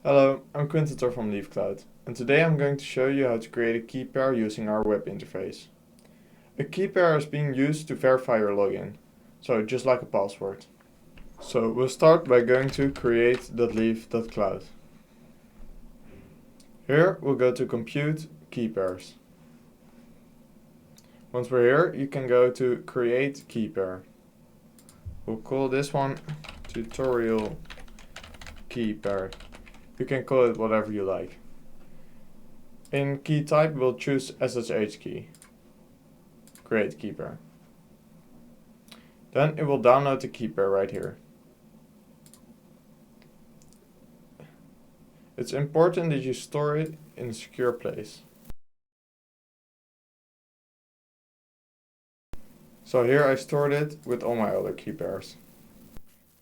Hello, I'm Quintin from Leafcloud, and today I'm going to show you how to create a key pair using our web interface. A key pair is being used to verify your login, so just like a password. So we'll start by going to create.leaf.cloud. Here we'll go to Compute Key Pairs. Once we're here, you can go to Create Key Pair. We'll call this one Tutorial Key Pair. You can call it whatever you like. In key type, we'll choose SSH key. Create key pair. Then it will download the key pair right here. It's important that you store it in a secure place. So here I stored it with all my other key pairs.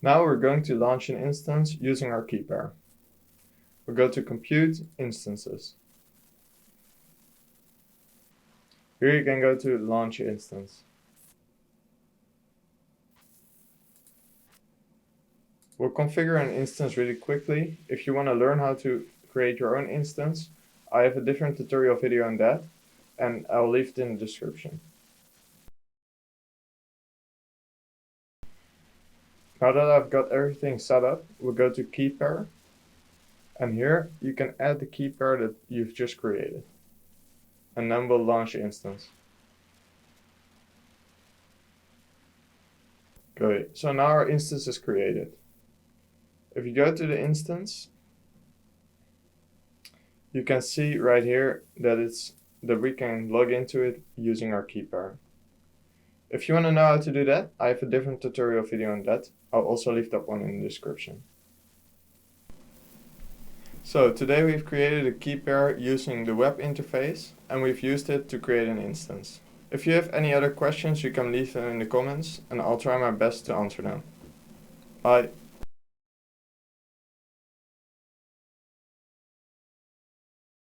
Now we're going to launch an instance using our key pair. We'll go to Compute Instances. Here you can go to Launch Instance. We'll configure an instance really quickly. If you want to learn how to create your own instance, I have a different tutorial video on that, and I'll leave it in the description. Now that I've got everything set up, we'll go to key pair, and here you can add the key pair that you've just created. And then we'll launch the instance. Great, so now our instance is created. If you go to the instance, you can see right here that we can log into it using our key pair. If you want to know how to do that, I have a different tutorial video on that. I'll also leave that one in the description. So today we've created a key pair using the web interface, and we've used it to create an instance. If you have any other questions, you can leave them in the comments and I'll try my best to answer them. Bye.